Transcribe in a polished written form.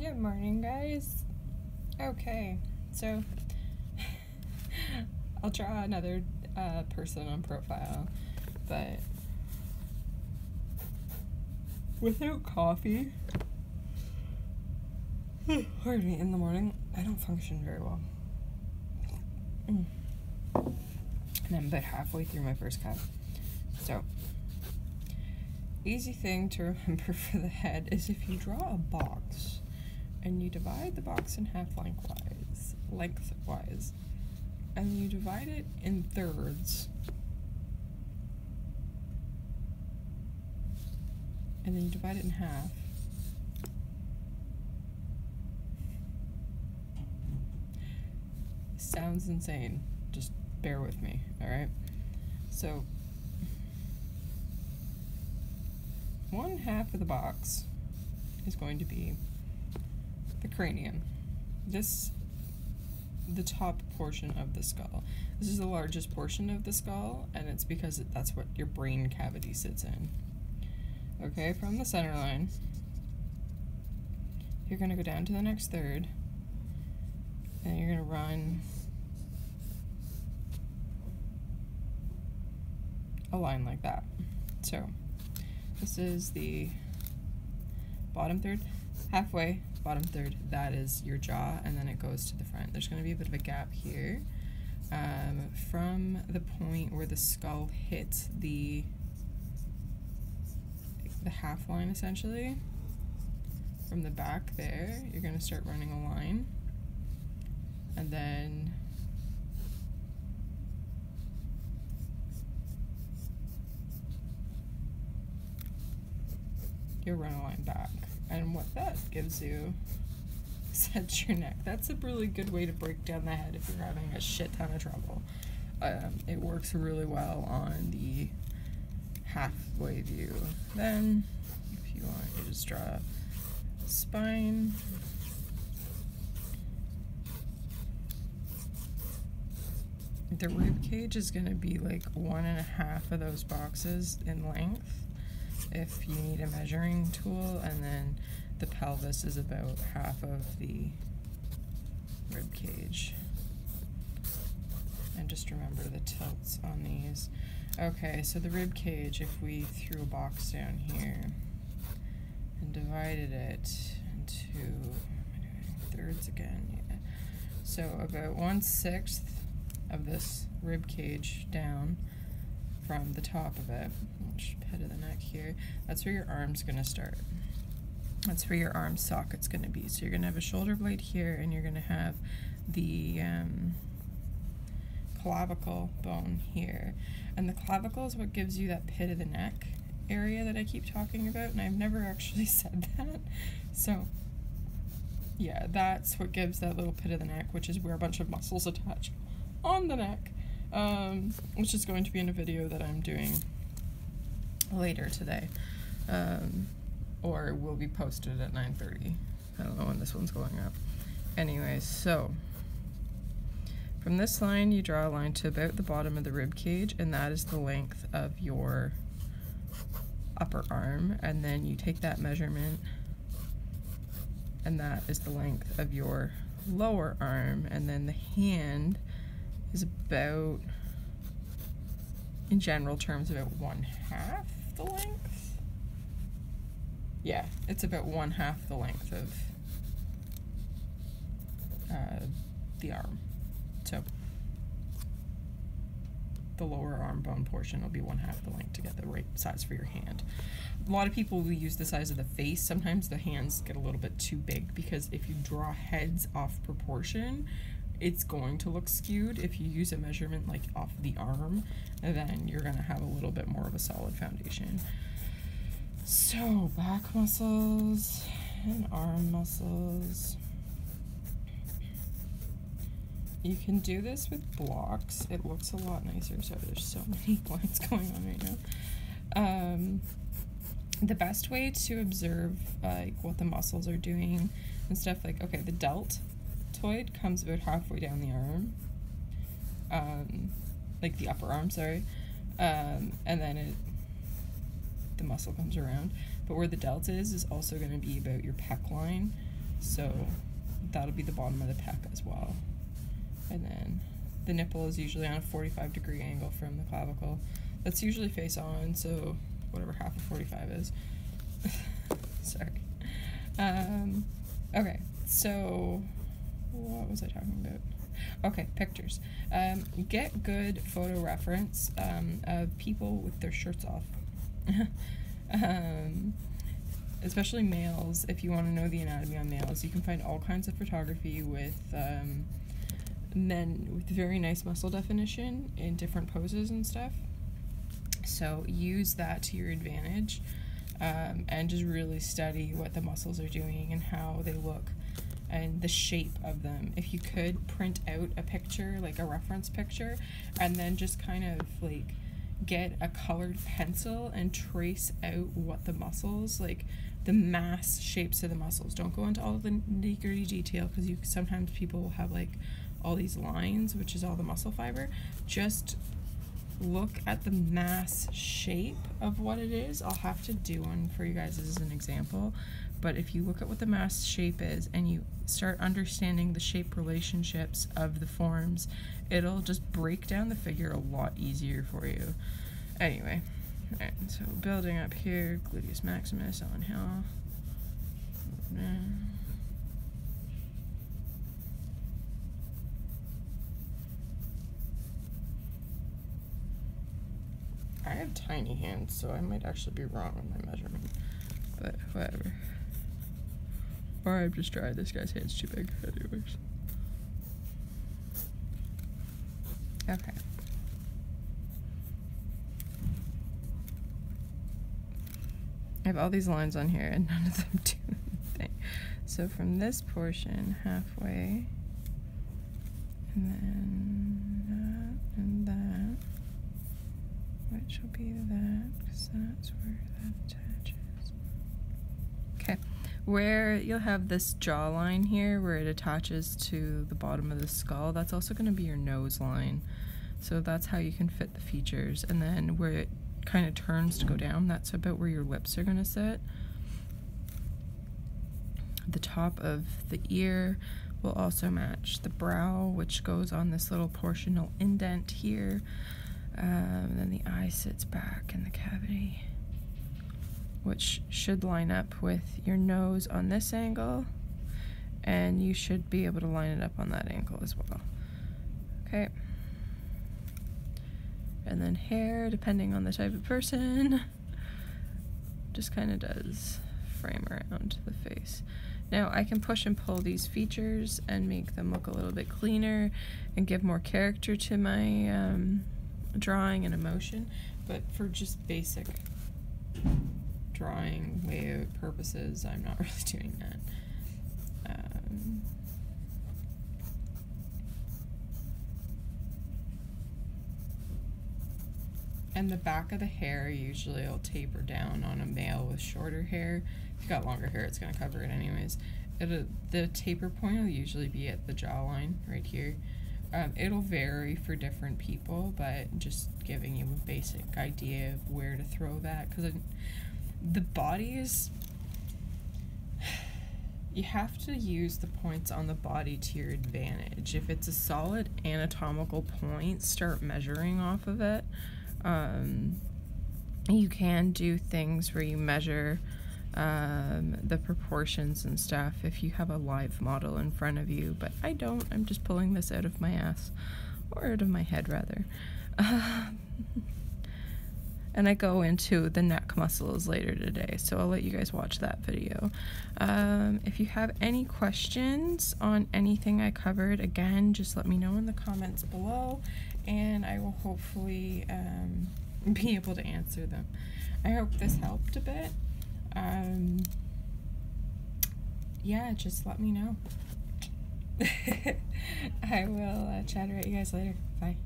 Good morning, guys. Okay, so I'll draw another person on profile, but without coffee, pardon me, in the morning, I don't function very well. And I'm about halfway through my first cup. So, easy thing to remember for the head is if you draw a box and you divide the box in half lengthwise, and you divide it in thirds, and then you divide it in half, sounds insane, just bear with me, alright? So, 1/2 of the box is going to be the cranium. The top portion of the skull. This is the largest portion of the skull, and it's because that's what your brain cavity sits in. Okay, from the center line, you're going to go down to the next third, and you're going to run a line like that. So, this is the bottom third, halfway, bottom third, that is your jaw, and then it goes to the front. There's going to be a bit of a gap here from the point where the skull hits the half line, essentially. From the back there, you're going to start running a line, and then you'll run a line back. And what that gives you sets your neck. That's a really good way to break down the head if you're having a shit ton of trouble. It works really well on the halfway view. Then, if you want, you just draw a spine. The rib cage is going to be like 1.5 of those boxes in length if you need a measuring tool, and then the pelvis is about 1/2 of the rib cage. And just remember the tilts on these. Okay, so the rib cage, if we threw a box down here and divided it into thirds again, yeah. So about 1/6 of this rib cage down from the top of it, head of the neck here, that's where your arm's going to start. That's where your arm socket's going to be. So you're going to have a shoulder blade here, and you're going to have the clavicle bone here. And the clavicle is what gives you that pit of the neck area that I keep talking about, and I've never actually said that. So yeah, that's what gives that little pit of the neck, which is where a bunch of muscles attach on the neck, which is going to be in a video that I'm doing later today, or will be posted at 9:30. I don't know when this one's going up. Anyway, so from this line, you draw a line to about the bottom of the rib cage, and that is the length of your upper arm, and then you take that measurement, and that is the length of your lower arm, and then the hand is about, in general terms, about 1/2 the length. Yeah, it's about 1/2 the length of the arm. So the lower arm bone portion will be 1/2 the length to get the right size for your hand. A lot of people will use the size of the face. Sometimes the hands get a little bit too big, because if you draw heads off proportion, it's going to look skewed. If you use a measurement like off the arm, then you're going to have a little bit more of a solid foundation. So, back muscles and arm muscles. You can do this with blocks. It looks a lot nicer. Sorry, there's so many lines going on right now. The best way to observe like what the muscles are doing and stuff, like, okay, the deltoid comes about halfway down the arm, like the upper arm, sorry, and then the muscle comes around. But where the delta is also going to be about your pec line. So that'll be the bottom of the pec as well. And then the nipple is usually on a 45-degree angle from the clavicle. That's usually face on, so whatever half of 45 is. Sorry. Okay, so what was I talking about? Okay, pictures. Get good photo reference of people with their shirts off. Especially males, if you want to know the anatomy on males. You can find all kinds of photography with men with very nice muscle definition in different poses and stuff. So use that to your advantage, and just really study what the muscles are doing and how they look and the shape of them. If you could print out a picture, like a reference picture, and then just kind of like get a colored pencil and trace out what the muscles, like the mass shapes of the muscles. Don't go into all the nitty-gritty detail, because sometimes people will have like all these lines, which is all the muscle fiber. Just look at the mass shape of what it is. I'll have to do one for you guys as an example, but if you look at what the mass shape is and you start understanding the shape relationships of the forms, it'll just break down the figure a lot easier for you. Anyway, alright, so building up here, gluteus maximus on hill. I have tiny hands, so I might actually be wrong on my measurement, but whatever. Or I've just tried this guy's hand's too big, anyways. Okay. I have all these lines on here and none of them do anything. So from this portion, halfway, and then that, and that, which will be that, because that's where that attaches. Okay, where you'll have this jawline here, where it attaches to the bottom of the skull, that's also going to be your nose line. So that's how you can fit the features. And then where it kind of turns to go down, that's about where your lips are going to sit. The top of the ear will also match the brow, which goes on this little portional indent here. And then the eye sits back in the cavity, which should line up with your nose on this angle, and you should be able to line it up on that angle as well. Okay. And then hair, depending on the type of person, just kind of does frame around the face. Now I can push and pull these features and make them look a little bit cleaner and give more character to my drawing and emotion, but for just basic drawing layout purposes, I'm not really doing that. And the back of the hair usually will taper down on a male with shorter hair. If you got longer hair, it's going to cover it anyways. The taper point will usually be at the jawline right here. It'll vary for different people, but just giving you a basic idea of where to throw that, because the body is, you have to use the points on the body to your advantage. If it's a solid anatomical point, start measuring off of it. You can do things where you measure the proportions and stuff if you have a live model in front of you, but I don't. I'm just pulling this out of my ass, or out of my head rather. And I go into the neck muscles later today, so I'll let you guys watch that video. If you have any questions on anything I covered, again, just let me know in the comments below, and I will hopefully be able to answer them. I hope this helped a bit. Yeah, just let me know. I will chat at you guys later. Bye.